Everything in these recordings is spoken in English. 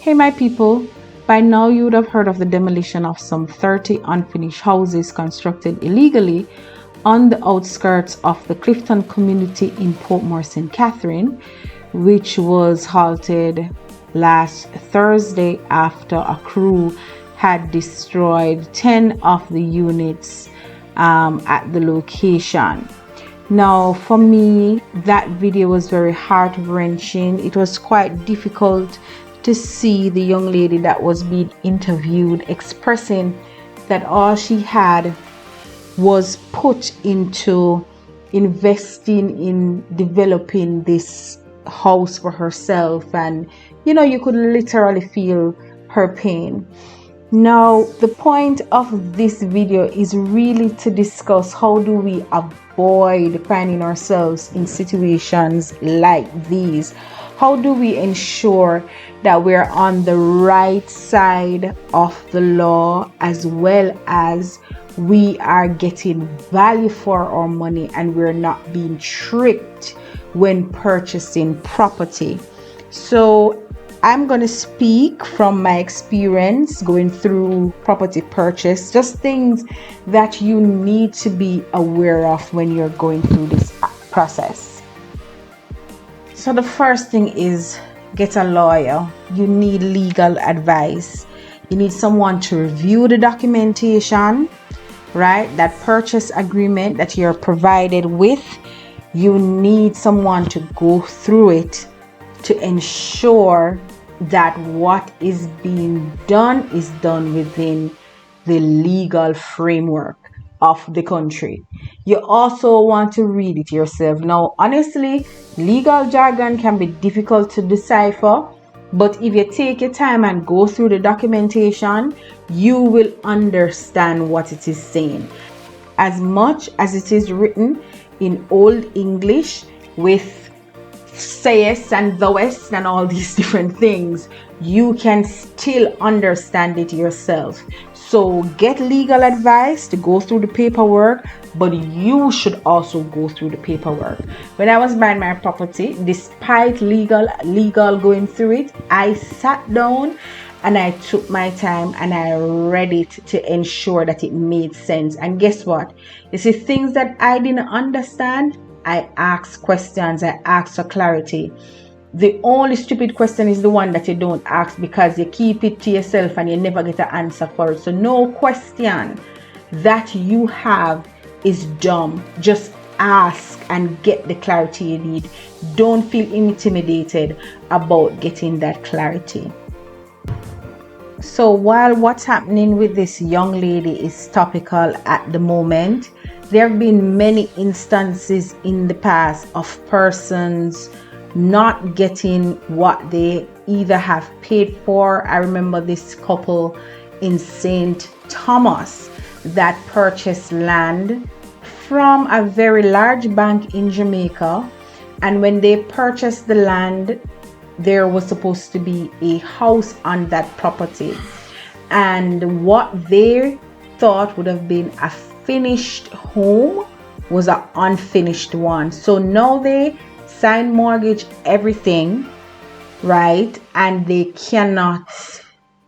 Hey my people, by now you would have heard of the demolition of some 30 unfinished houses constructed illegally on the outskirts of the Clifton community in Portmore St. Catherine, which was halted last Thursday after a crew had destroyed 10 of the units at the location. Now, for me, that video was very heart-wrenching. It was quite difficult to see the young lady that was being interviewed expressing that all she had was put into investing in developing this house for herself, and you could literally feel her pain. Now, the point of this video is really to discuss how do we avoid finding ourselves in situations like these. How do we ensure that we're on the right side of the law, as well as we are getting value for our money and we're not being tricked when purchasing property? So I'm going to speak from my experience going through property purchase, just things that you need to be aware of when you're going through this process. So the first thing is get a lawyer. You need legal advice. You need someone to review the documentation, right? That purchase agreement that you're provided with. You need someone to go through it to ensure that what is being done is done within the legal framework of the country. You also want to read it yourself. Now, honestly, legal jargon can be difficult to decipher, but if you take your time and go through the documentation, you will understand what it is saying. As much as it is written in Old English with sayest and thouest and all these different things, you can still understand it yourself. So get legal advice to go through the paperwork, but you should also go through the paperwork. When I was buying my property, despite legal going through it, I sat down and I took my time and I read it to ensure that it made sense. And guess what? You see, things that I didn't understand, I ask questions, I ask for clarity. The only stupid question is the one that you don't ask because you keep it to yourself and you never get an answer for it. So no question that you have is dumb. Just ask and get the clarity you need. Don't feel intimidated about getting that clarity. So while what's happening with this young lady is topical at the moment, there have been many instances in the past of persons not getting what they either have paid for. I remember this couple in St. Thomas that purchased land from a very large bank in Jamaica, and when they purchased the land, there was supposed to be a house on that property, and what they thought would have been a finished home was an unfinished one. So now they sign mortgage, everything, right? And they cannot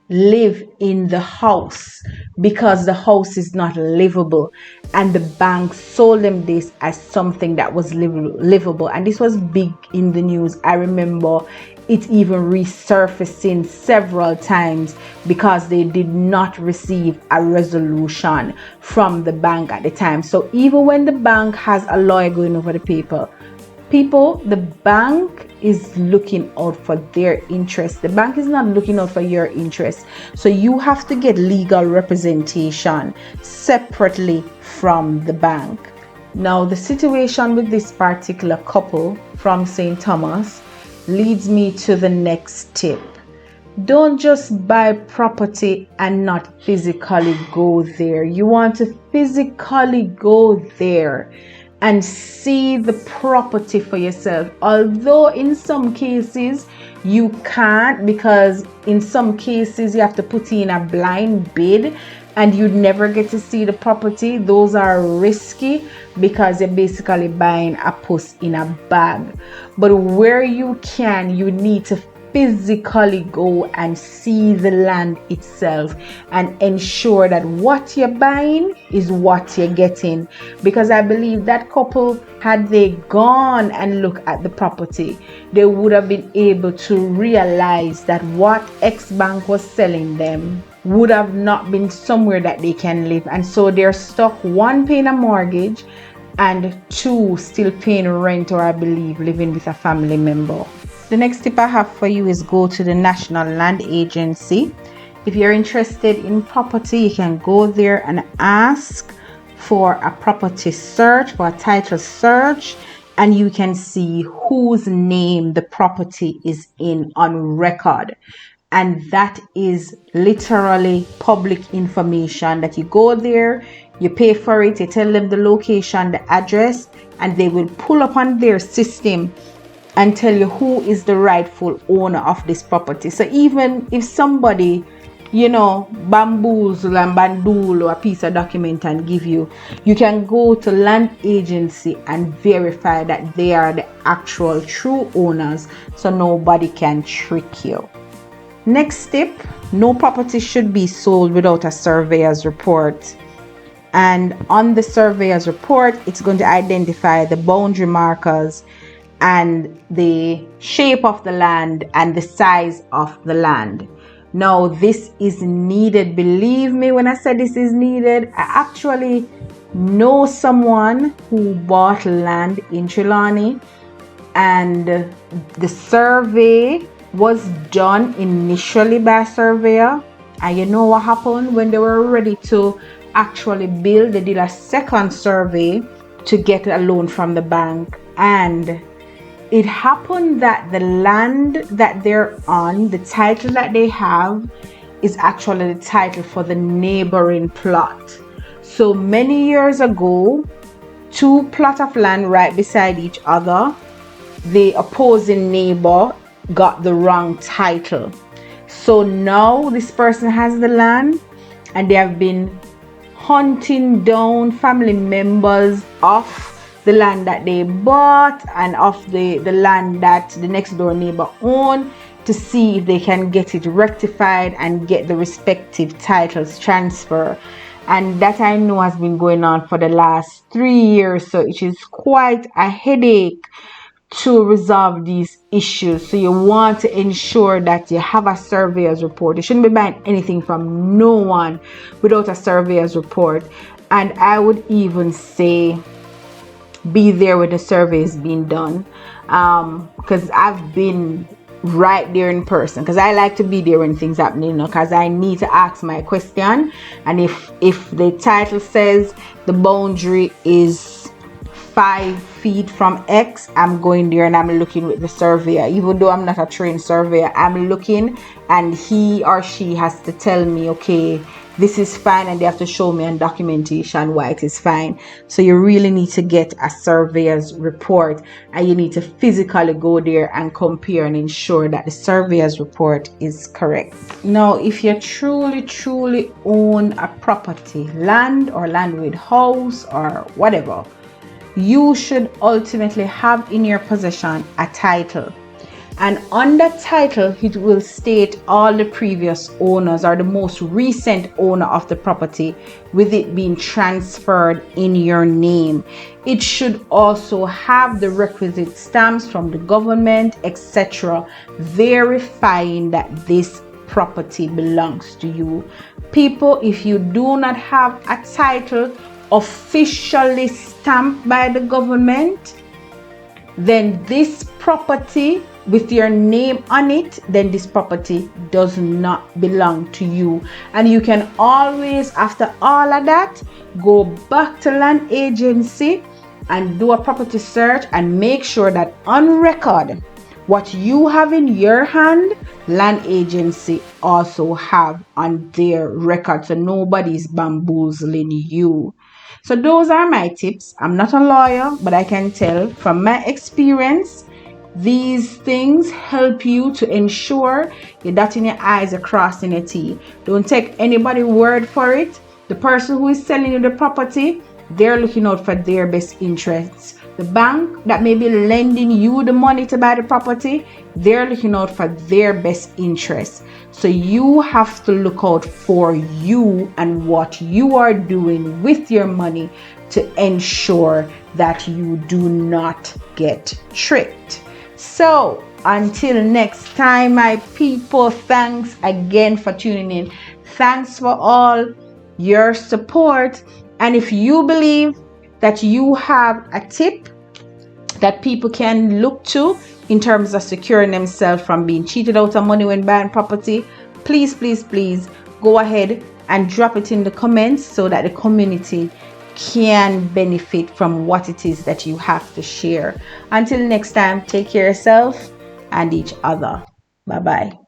live in the house because the house is not livable, and the bank sold them this as something that was livable. And this was big in the news. I remember it even resurfacing several times because they did not receive a resolution from the bank at the time. So even when the bank has a lawyer going over the paper, the bank is looking out for their interest. The bank is not looking out for your interest. So you have to get legal representation separately from the bank. Now, the situation with this particular couple from St. Thomas leads me to the next tip. Don't just buy property and not physically go there. You want to physically go there and see the property for yourself. Although in some cases you can't, because in some cases you have to put in a blind bid and you'd never get to see the property. Those are risky because you're basically buying a puss in a bag. But where you can, you need to physically go and see the land itself and ensure that what you're buying is what you're getting. Because I believe that couple, had they gone and looked at the property, they would have been able to realize that what X Bank was selling them would have not been somewhere that they can live. And so they're stuck, one, paying a mortgage, and two, still paying rent, or I believe living with a family member. The next tip I have for you is go to the National Land Agency. If you're interested in property, you can go there and ask for a property search, for a title search, and you can see whose name the property is in on record. And that is literally public information that you go there, you pay for it, you tell them the location, the address, and they will pull up on their system and tell you who is the rightful owner of this property. So even if somebody, bamboozle and bandule a piece of document and give you can go to land agency and verify that they are the actual true owners, so nobody can trick you. Next tip, no property should be sold without a surveyor's report. And on the surveyor's report, it's going to identify the boundary markers and the shape of the land and the size of the land. Now, this is needed. Believe me when I say this is needed. I actually know someone who bought land in Trelawney, and the survey was done initially by a surveyor. And you know what happened? When they were ready to actually build, they did a second survey to get a loan from the bank. And it happened that the land that they're on, the title that they have, is actually the title for the neighboring plot. So many years ago, two plots of land right beside each other, the opposing neighbor got the wrong title. So now this person has the land, and they have been hunting down family members of the land that they bought and of the land that the next door neighbor owned, to see if they can get it rectified and get the respective titles transferred. And that I know has been going on for the last 3 years, so it is quite a headache to resolve these issues. So you want to ensure that you have a surveyor's report. You shouldn't be buying anything from no one without a surveyor's report. And I would even say be there when the survey is being done, because I've been right there in person, because I like to be there when things happening, because I need to ask my question. And if the title says the boundary is 5 feet from X, I'm going there and I'm looking with the surveyor. Even though I'm not a trained surveyor, I'm looking, and he or she has to tell me, okay, this is fine, and they have to show me on documentation why it is fine. So you really need to get a surveyor's report, and you need to physically go there and compare and ensure that the surveyor's report is correct. Now, if you truly own a property, land or land with house or whatever, you should ultimately have in your possession a title. And on that title, it will state all the previous owners or the most recent owner of the property, with it being transferred in your name. It should also have the requisite stamps from the government, etc., verifying that this property belongs to you. People, if you do not have a title officially stamped by the government, then this property with your name on it, then this property does not belong to you. And you can always, after all of that, go back to land agency and do a property search and make sure that on record what you have in your hand, land agency also have on their record, so nobody's bamboozling you. So those are my tips. I'm not a lawyer, but I can tell from my experience, these things help you to ensure you're dotting your I's, you're crossing your T. Don't take anybody's word for it. The person who is selling you the property, they're looking out for their best interests. The bank that may be lending you the money to buy the property, they're looking out for their best interest. So you have to look out for you and what you are doing with your money to ensure that you do not get tricked. So until next time, my people, thanks again for tuning in. Thanks for all your support. And if you believe that you have a tip that people can look to in terms of securing themselves from being cheated out of money when buying property, please go ahead and drop it in the comments so that the community can benefit from what it is that you have to share. Until next time, take care of yourself and each other. Bye bye.